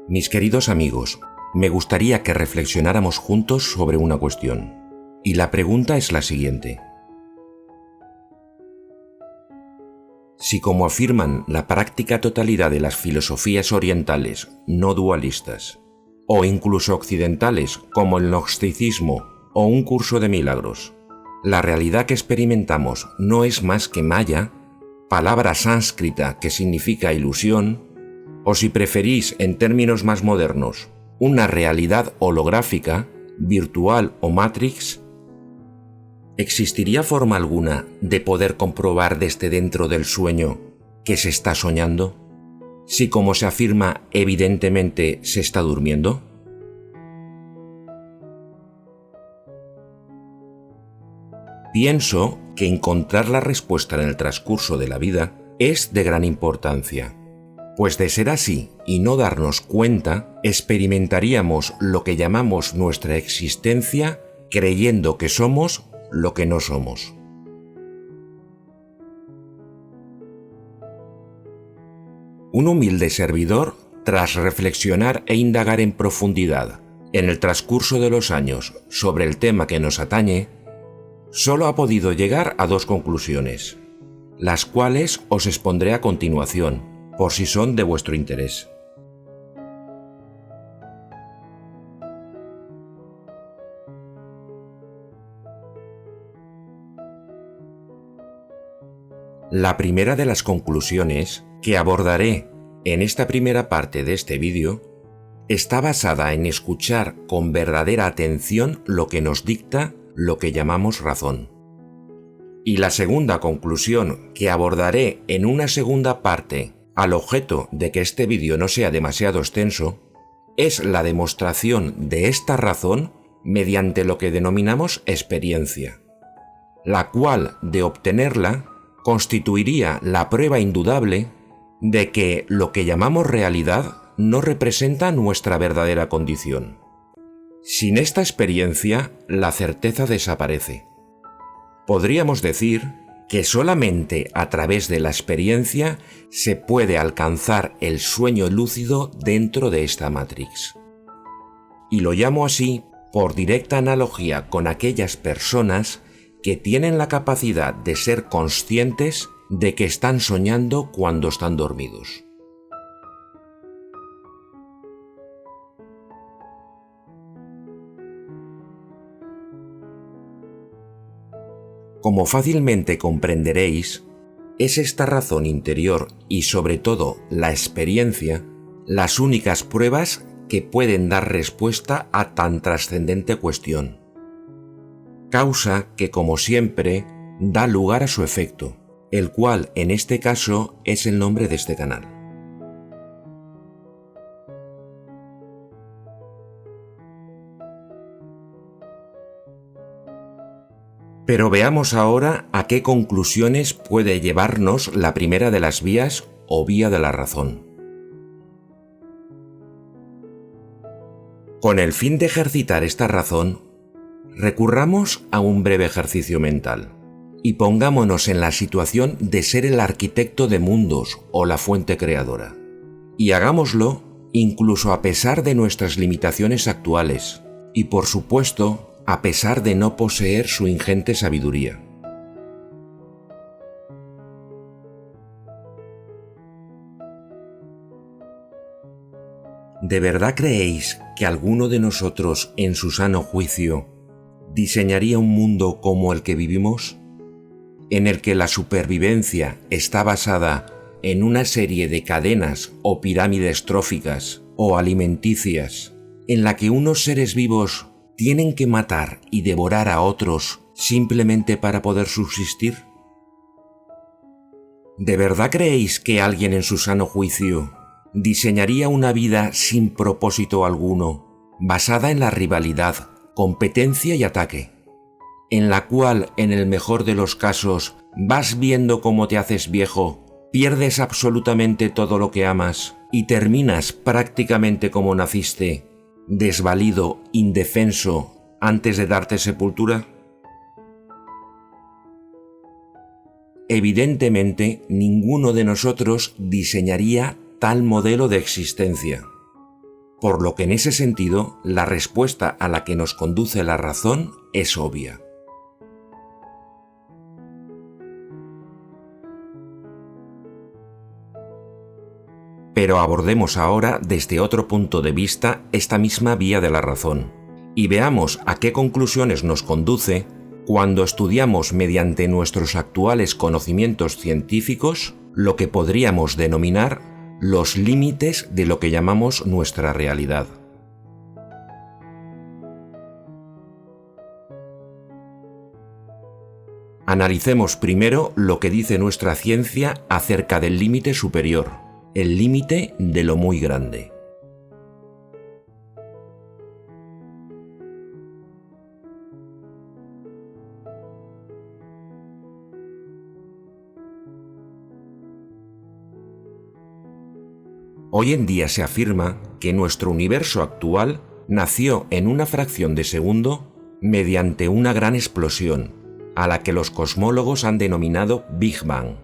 Mis queridos amigos, me gustaría que reflexionáramos juntos sobre una cuestión. Y la pregunta es la siguiente. Si, como afirman la práctica totalidad de las filosofías orientales no dualistas, o incluso occidentales como el gnosticismo o un curso de milagros, la realidad que experimentamos no es más que maya, palabra sánscrita que significa ilusión, o si preferís en términos más modernos, una realidad holográfica, virtual o matrix, ¿existiría forma alguna de poder comprobar desde dentro del sueño que se está soñando? Si, como se afirma, evidentemente se está durmiendo. Pienso que encontrar la respuesta en el transcurso de la vida es de gran importancia, pues de ser así y no darnos cuenta, experimentaríamos lo que llamamos nuestra existencia creyendo que somos lo que no somos. Un humilde servidor, tras reflexionar e indagar en profundidad en el transcurso de los años sobre el tema que nos atañe, solo ha podido llegar a dos conclusiones, las cuales os expondré a continuación, por si son de vuestro interés. La primera de las conclusiones que abordaré en esta primera parte de este vídeo está basada en escuchar con verdadera atención lo que nos dicta lo que llamamos razón. Y la segunda conclusión que abordaré en una segunda parte, al objeto de que este vídeo no sea demasiado extenso, es la demostración de esta razón mediante lo que denominamos experiencia, la cual, de obtenerla, constituiría la prueba indudable de que lo que llamamos realidad no representa nuestra verdadera condición. Sin esta experiencia, la certeza desaparece. Podríamos decir que solamente a través de la experiencia se puede alcanzar el sueño lúcido dentro de esta Matrix. Y lo llamo así por directa analogía con aquellas personas que tienen la capacidad de ser conscientes de que están soñando cuando están dormidos. Como fácilmente comprenderéis, es esta razón interior y sobre todo la experiencia las únicas pruebas que pueden dar respuesta a tan trascendente cuestión. Causa que, como siempre, da lugar a su efecto, el cual en este caso es el nombre de este canal. Pero veamos ahora a qué conclusiones puede llevarnos la primera de las vías o vía de la razón. Con el fin de ejercitar esta razón, recurramos a un breve ejercicio mental y pongámonos en la situación de ser el arquitecto de mundos o la fuente creadora. Y hagámoslo incluso a pesar de nuestras limitaciones actuales y, por supuesto, a pesar de no poseer su ingente sabiduría. ¿De verdad creéis que alguno de nosotros, en su sano juicio, diseñaría un mundo como el que vivimos, en el que la supervivencia está basada en una serie de cadenas o pirámides tróficas o alimenticias, en la que unos seres vivos tienen que matar y devorar a otros simplemente para poder subsistir? ¿De verdad creéis que alguien en su sano juicio diseñaría una vida sin propósito alguno, basada en la rivalidad, competencia y ataque, en la cual, en el mejor de los casos, vas viendo cómo te haces viejo, pierdes absolutamente todo lo que amas y terminas prácticamente como naciste, desvalido, indefenso, antes de darte sepultura? Evidentemente, ninguno de nosotros diseñaría tal modelo de existencia. por lo que en ese sentido la respuesta a la que nos conduce la razón es obvia. Pero abordemos ahora desde otro punto de vista esta misma vía de la razón, y veamos a qué conclusiones nos conduce cuando estudiamos mediante nuestros actuales conocimientos científicos lo que podríamos denominar los límites de lo que llamamos nuestra realidad. Analicemos primero lo que dice nuestra ciencia acerca del límite superior, el límite de lo muy grande. Hoy en día se afirma que nuestro universo actual nació en una fracción de segundo mediante una gran explosión, a la que los cosmólogos han denominado Big Bang.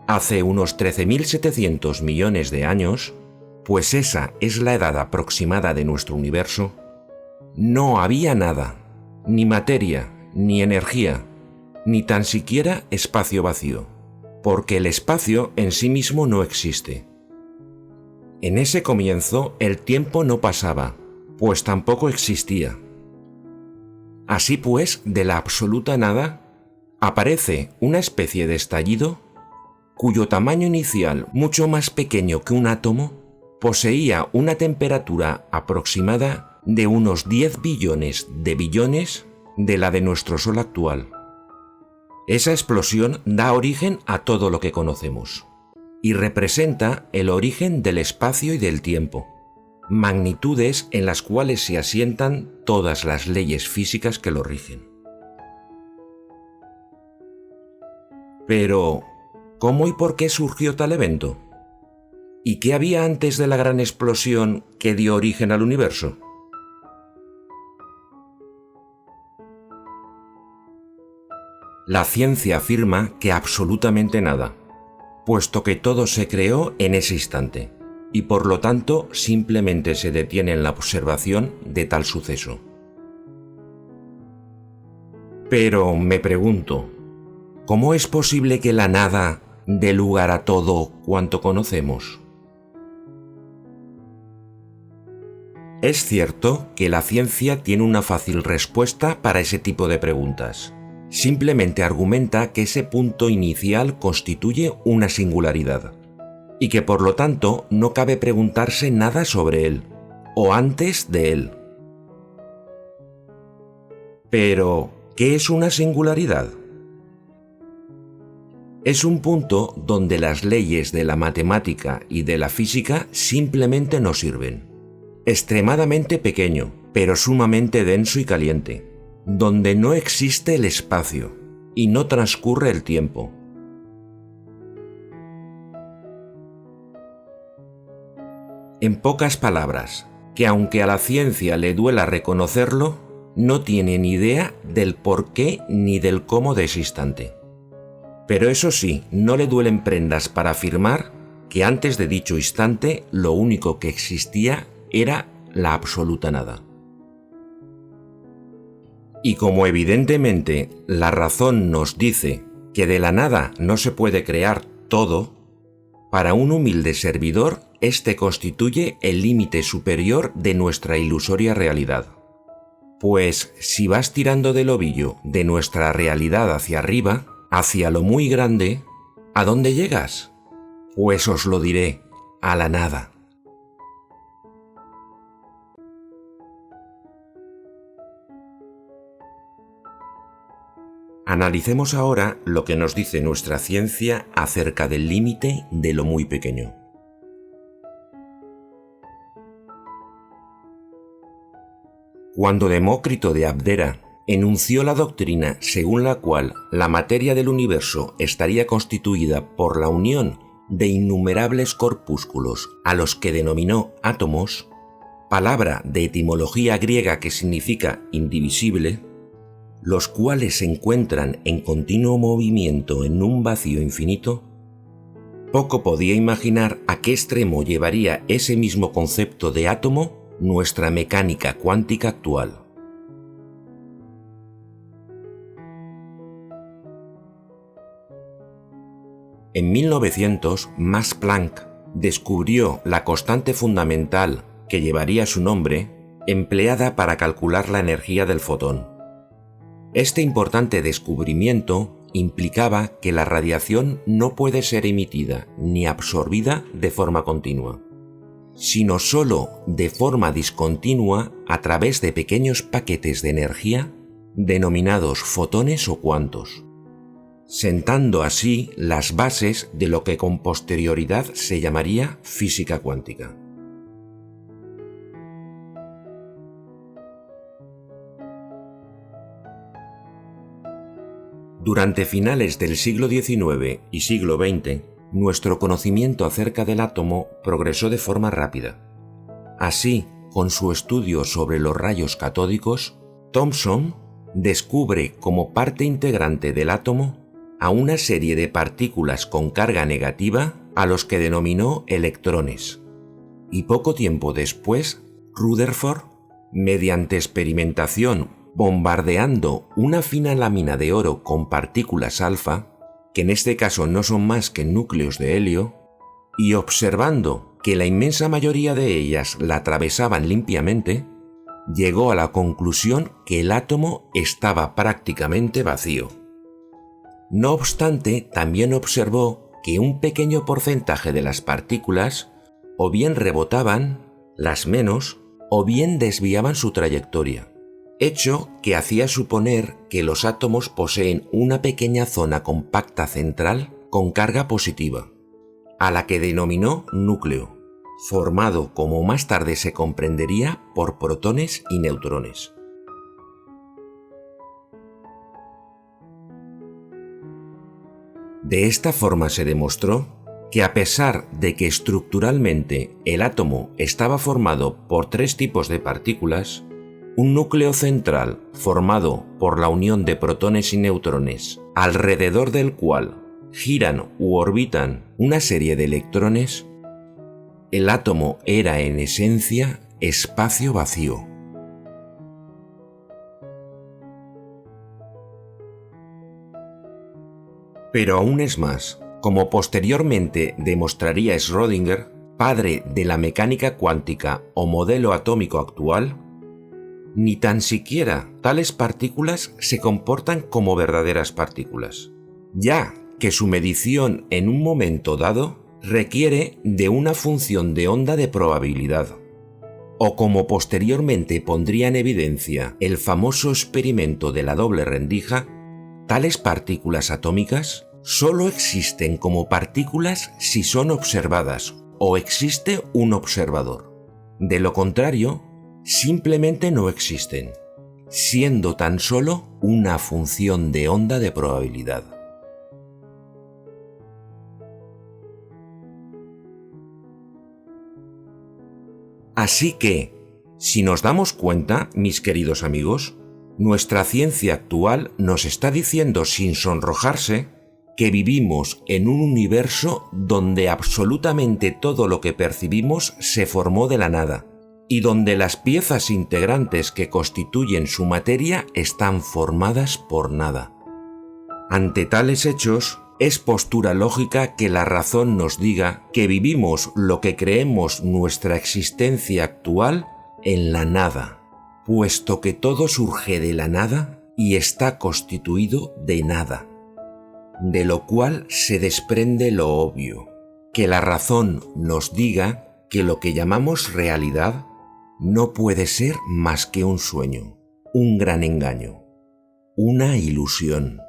Hace unos 13.700 millones de años, pues esa es la edad aproximada de nuestro universo, no había nada, ni materia, ni energía, ni tan siquiera espacio vacío, porque el espacio en sí mismo no existe. En ese comienzo el tiempo no pasaba, pues tampoco existía. Así pues, de la absoluta nada, aparece una especie de estallido cuyo tamaño inicial, mucho más pequeño que un átomo, poseía una temperatura aproximada de unos 10 billones de billones de la de nuestro Sol actual. Esa explosión da origen a todo lo que conocemos y representa el origen del espacio y del tiempo, magnitudes en las cuales se asientan todas las leyes físicas que lo rigen. Pero, ¿cómo y por qué surgió tal evento? ¿Y qué había antes de la gran explosión que dio origen al universo? La ciencia afirma que absolutamente nada, puesto que todo se creó en ese instante, y por lo tanto simplemente se detiene en la observación de tal suceso. Pero me pregunto, ¿cómo es posible que la nada dé lugar a todo cuanto conocemos? Es cierto que la ciencia tiene una fácil respuesta para ese tipo de preguntas. Simplemente argumenta que ese punto inicial constituye una singularidad, y que por lo tanto no cabe preguntarse nada sobre él, o antes de él. Pero, ¿qué es una singularidad? Es un punto donde las leyes de la matemática y de la física simplemente no sirven. Extremadamente pequeño, pero sumamente denso y caliente, donde no existe el espacio y no transcurre el tiempo. En pocas palabras, que aunque a la ciencia le duela reconocerlo, no tiene ni idea del por qué ni del cómo de ese instante. Pero eso sí, no le duelen prendas para afirmar que antes de dicho instante lo único que existía era la absoluta nada. Y como evidentemente la razón nos dice que de la nada no se puede crear todo, para un humilde servidor este constituye el límite superior de nuestra ilusoria realidad. Pues si vas tirando del ovillo de nuestra realidad hacia arriba, hacia lo muy grande, ¿a dónde llegas? Pues os lo diré, a la nada. Analicemos ahora lo que nos dice nuestra ciencia acerca del límite de lo muy pequeño. Cuando Demócrito de Abdera enunció la doctrina según la cual la materia del universo estaría constituida por la unión de innumerables corpúsculos a los que denominó átomos, palabra de etimología griega que significa indivisible, los cuales se encuentran en continuo movimiento en un vacío infinito, Poco podía imaginar a qué extremo llevaría ese mismo concepto de átomo nuestra mecánica cuántica actual. En 1900, Max Planck descubrió la constante fundamental que llevaría su nombre, empleada para calcular la energía del fotón. Este importante descubrimiento implicaba que la radiación no puede ser emitida ni absorbida de forma continua, sino solo de forma discontinua a través de pequeños paquetes de energía denominados fotones o cuantos, sentando así las bases de lo que con posterioridad se llamaría física cuántica. Durante finales del siglo XIX y siglo XX, nuestro conocimiento acerca del átomo progresó de forma rápida. Así, con su estudio sobre los rayos catódicos, Thomson descubre como parte integrante del átomo a una serie de partículas con carga negativa a los que denominó electrones. Y poco tiempo después, Rutherford, mediante experimentación bombardeando una fina lámina de oro con partículas alfa, que en este caso no son más que núcleos de helio, y observando que la inmensa mayoría de ellas la atravesaban limpiamente, llegó a la conclusión que el átomo estaba prácticamente vacío. No obstante, también observó que un pequeño porcentaje de las partículas o bien rebotaban, las menos, o bien desviaban su trayectoria, hecho que hacía suponer que los átomos poseen una pequeña zona compacta central con carga positiva, a la que denominó núcleo, formado, como más tarde se comprendería, por protones y neutrones. De esta forma se demostró que a pesar de que estructuralmente el átomo estaba formado por tres tipos de partículas, un núcleo central formado por la unión de protones y neutrones, alrededor del cual giran u orbitan una serie de electrones, el átomo era en esencia espacio vacío. Pero aún es más, como posteriormente demostraría Schrödinger, padre de la mecánica cuántica o modelo atómico actual, ni tan siquiera tales partículas se comportan como verdaderas partículas, ya que su medición en un momento dado requiere de una función de onda de probabilidad, o como posteriormente pondría en evidencia el famoso experimento de la doble rendija, tales partículas atómicas solo existen como partículas si son observadas o existe un observador. De lo contrario, simplemente no existen, siendo tan solo una función de onda de probabilidad. Así que, si nos damos cuenta, mis queridos amigos, nuestra ciencia actual nos está diciendo sin sonrojarse que vivimos en un universo donde absolutamente todo lo que percibimos se formó de la nada, y donde las piezas integrantes que constituyen su materia están formadas por nada. Ante tales hechos, es postura lógica que la razón nos diga que vivimos lo que creemos nuestra existencia actual en la nada, puesto que todo surge de la nada y está constituido de nada, de lo cual se desprende lo obvio, que la razón nos diga que lo que llamamos realidad no puede ser más que un sueño, un gran engaño, una ilusión.